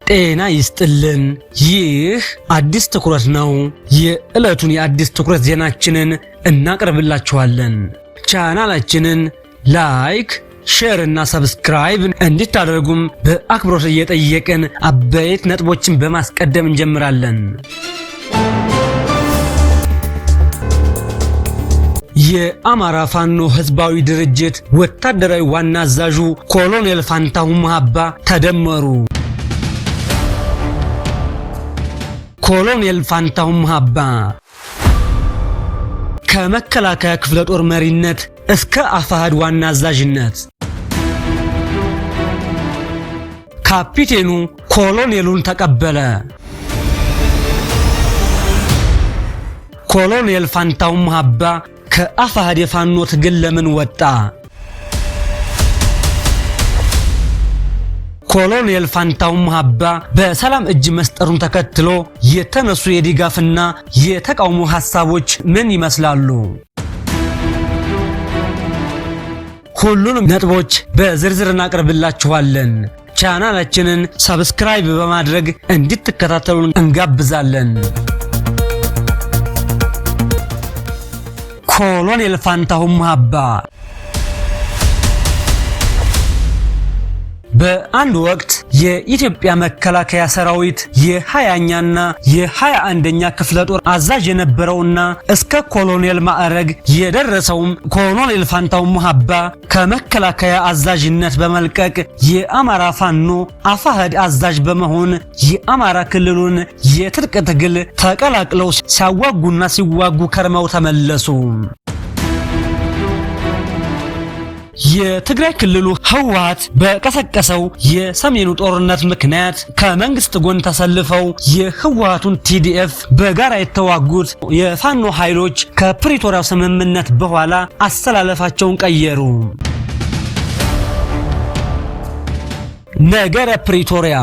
ጤና ይስጥልን። ይህ አዲስ ትኩረት ነው። የዕለቱን የአዲስ ትኩረት ዜናችንን እናቀርብላችኋለን። ቻናላችንን ላይክ፣ ሼር እና ሰብስክራይብ እንድታደርጉም በአክብሮት እየጠየቅን አበይት ነጥቦችን በማስቀደም እንጀምራለን። የአማራ ፋኖ ህዝባዊ ድርጅት ወታደራዊ ዋና አዛዡ ኮሎኔል ፋንታሁን ሙሀባ ተደመሩ። ኮሎኔል ፋንታሁን ሙሀባ ከመከላከያ ክፍለ ጦር መሪነት እስከ አፋሕድ ዋና አዛዥነት ካፒቴኑ ኮሎኔሉን ተቀበለ። ኮሎኔል ፋንታሁን ሙሀባ ከአፋሕድ የፋኖ ትግል ለምን ወጣ? ኮሎኔል ፋንታሁን ሙሀባ በሰላም እጅ መስጠሩን ተከትሎ የተነሱ የድጋፍና የተቃውሞ ሐሳቦች ምን ይመስላሉ? ሁሉንም ነጥቦች በዝርዝር እናቀርብላችኋለን። ቻናላችንን ሰብስክራይብ በማድረግ እንድትከታተሉን እንጋብዛለን። ኮሎኔል ፋንታሁን ሙሀባ በአንድ ወቅት የኢትዮጵያ መከላከያ ሰራዊት የ20ኛና የ21ኛ ክፍለ ጦር አዛዥ የነበረውና እስከ ኮሎኔል ማዕረግ የደረሰውም ኮሎኔል ፋንታሁን ሙሀባ ከመከላከያ አዛዥነት በመልቀቅ የአማራ ፋኖ አፋሕድ አዛዥ በመሆን የአማራ ክልሉን የትጥቅ ትግል ተቀላቅለው ሲያዋጉና ሲዋጉ ከርመው ተመለሱ። የትግራይ ክልሉ ህወሓት በቀሰቀሰው የሰሜኑ ጦርነት ምክንያት ከመንግስት ጎን ተሰልፈው የህወሓቱን ቲዲኤፍ በጋራ የተዋጉት የፋኖ ኃይሎች ከፕሪቶሪያው ስምምነት በኋላ አሰላለፋቸውን ቀየሩ። ነገረ ፕሪቶሪያ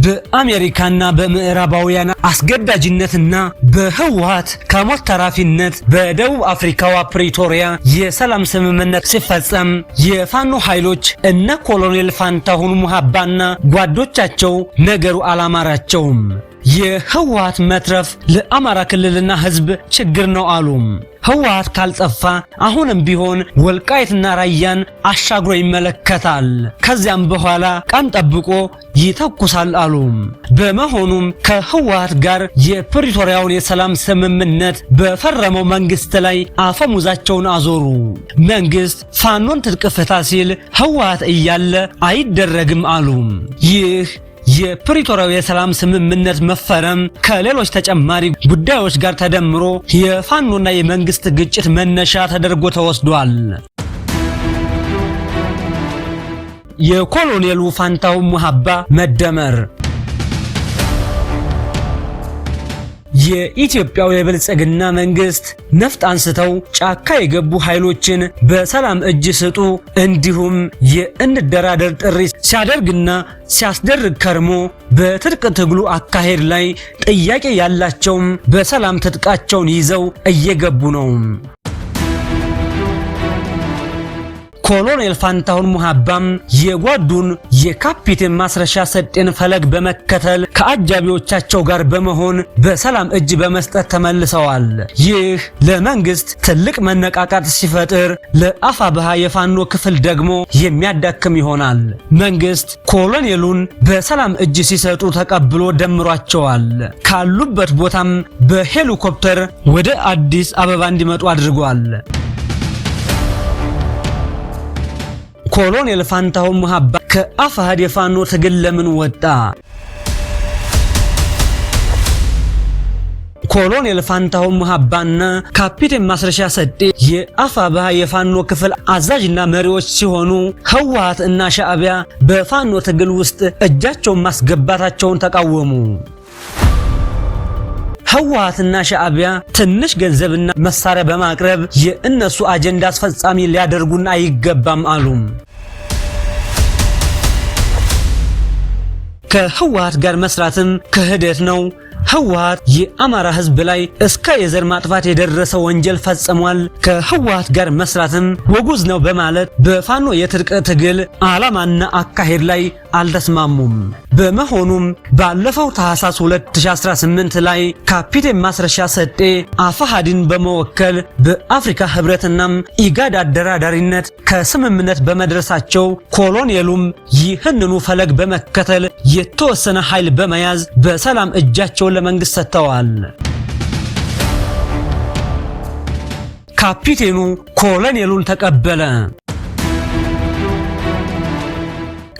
በአሜሪካና በምዕራባውያን አስገዳጅነትና በህወሓት ከሞት ተራፊነት በደቡብ አፍሪካዋ ፕሪቶሪያ የሰላም ስምምነት ሲፈጸም የፋኖ ኃይሎች እነ ኮሎኔል ፋንታሁን ሙሀባና ጓዶቻቸው ነገሩ አላማራቸውም። የህወሓት መትረፍ ለአማራ ክልልና ህዝብ ችግር ነው አሉ። ህወሓት ካልጠፋ አሁንም ቢሆን ወልቃይትና ራያን አሻግሮ ይመለከታል። ከዚያም በኋላ ቀን ጠብቆ ይተኩሳል አሉ። በመሆኑም ከህወሓት ጋር የፕሪቶሪያውን የሰላም ስምምነት በፈረመው መንግስት ላይ አፈሙዛቸውን አዞሩ። መንግስት ፋኖን ትጥቅ ፍታ ሲል ህወሓት እያለ አይደረግም አሉ። ይህ የፕሪቶሪያው የሰላም ስምምነት መፈረም ከሌሎች ተጨማሪ ጉዳዮች ጋር ተደምሮ የፋኖና የመንግስት ግጭት መነሻ ተደርጎ ተወስዷል። የኮሎኔሉ ፋንታሁን ሙሀባ መደመር የኢትዮጵያው የብልጽግና መንግስት ነፍጥ አንስተው ጫካ የገቡ ኃይሎችን በሰላም እጅ ስጡ እንዲሁም የእንደራደር ጥሪ ሲያደርግና ሲያስደርግ ከርሞ በትጥቅ ትግሉ አካሄድ ላይ ጥያቄ ያላቸውም በሰላም ትጥቃቸውን ይዘው እየገቡ ነው። ኮሎኔል ፋንታሁን ሙሀባም የጓዱን የካፒቴን ማስረሻ ሰጤን ፈለግ በመከተል ከአጃቢዎቻቸው ጋር በመሆን በሰላም እጅ በመስጠት ተመልሰዋል። ይህ ለመንግስት ትልቅ መነቃቃት ሲፈጥር፣ ለአፋብኃ የፋኖ ክፍል ደግሞ የሚያዳክም ይሆናል። መንግስት ኮሎኔሉን በሰላም እጅ ሲሰጡ ተቀብሎ ደምሯቸዋል። ካሉበት ቦታም በሄሊኮፕተር ወደ አዲስ አበባ እንዲመጡ አድርጓል። ኮሎኔል ፋንታሁን ሙሀባ ከአፋሕድ የፋኖ ትግል ለምን ወጣ? ኮሎኔል ፋንታሁን ሙሀባና ካፒቴን ማስረሻ ሰጤ የአፋብኃ የፋኖ ክፍል አዛዥና መሪዎች ሲሆኑ ህወሓት እና ሻዕቢያ በፋኖ ትግል ውስጥ እጃቸውን ማስገባታቸውን ተቃወሙ። ህወሓትና ሻዕቢያ ትንሽ ገንዘብና መሳሪያ በማቅረብ የእነሱ አጀንዳ አስፈጻሚ ሊያደርጉን አይገባም አሉ። ከህወሓት ጋር መስራትም ክህደት ነው። ህወሓት የአማራ ህዝብ ላይ እስከ የዘር ማጥፋት የደረሰ ወንጀል ፈጽሟል፣ ከህወሓት ጋር መስራትም ወጉዝ ነው በማለት በፋኖ የትጥቅ ትግል ዓላማና አካሄድ ላይ አልተስማሙም። በመሆኑም ባለፈው ታህሳስ 2018 ላይ ካፒቴን ማስረሻ ሰጤ አፋሃድን በመወከል በአፍሪካ ህብረትና ኢጋድ አደራዳሪነት ከስምምነት በመድረሳቸው ኮሎኔሉም ይህንኑ ፈለግ በመከተል የተወሰነ ኃይል በመያዝ በሰላም እጃቸውን ለመንግስት ሰጥተዋል። ካፒቴኑ ኮሎኔሉን ተቀበለ።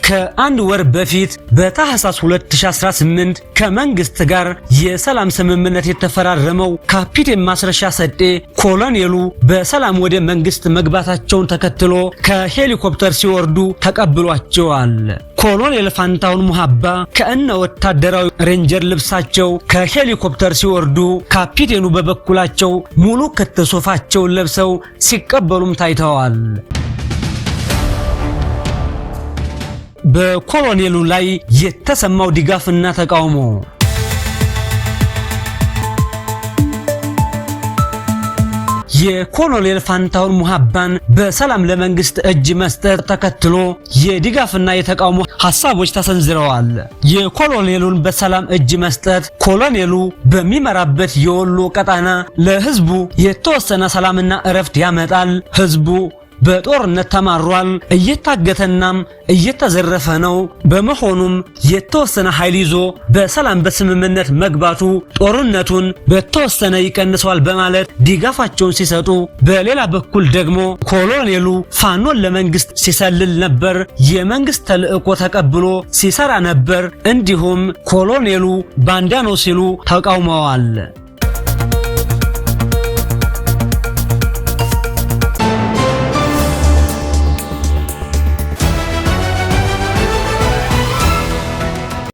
ከአንድ ወር በፊት በታህሳስ 2018 ከመንግስት ጋር የሰላም ስምምነት የተፈራረመው ካፒቴን ማስረሻ ሰጤ ኮሎኔሉ በሰላም ወደ መንግስት መግባታቸውን ተከትሎ ከሄሊኮፕተር ሲወርዱ ተቀብሏቸዋል። ኮሎኔል ፋንታሁን ሙሃባ ከእነ ወታደራዊ ሬንጀር ልብሳቸው ከሄሊኮፕተር ሲወርዱ፣ ካፒቴኑ በበኩላቸው ሙሉ ክትሱፋቸውን ለብሰው ሲቀበሉም ታይተዋል። በኮሎኔሉ ላይ የተሰማው ድጋፍና ተቃውሞ የኮሎኔል ፋንታሁን ሙሃባን በሰላም ለመንግስት እጅ መስጠት ተከትሎ የድጋፍና የተቃውሞ ሐሳቦች ተሰንዝረዋል። የኮሎኔሉን በሰላም እጅ መስጠት ኮሎኔሉ በሚመራበት የወሎ ቀጣና ለህዝቡ የተወሰነ ሰላምና እረፍት ያመጣል። ህዝቡ በጦርነት ተማሯል፣ እየታገተናም እየተዘረፈ ነው። በመሆኑም የተወሰነ ኃይል ይዞ በሰላም በስምምነት መግባቱ ጦርነቱን በተወሰነ ይቀንሰዋል በማለት ድጋፋቸውን ሲሰጡ፣ በሌላ በኩል ደግሞ ኮሎኔሉ ፋኖን ለመንግስት ሲሰልል ነበር፣ የመንግስት ተልእኮ ተቀብሎ ሲሰራ ነበር፣ እንዲሁም ኮሎኔሉ ባንዳ ነው ሲሉ ተቃውመዋል።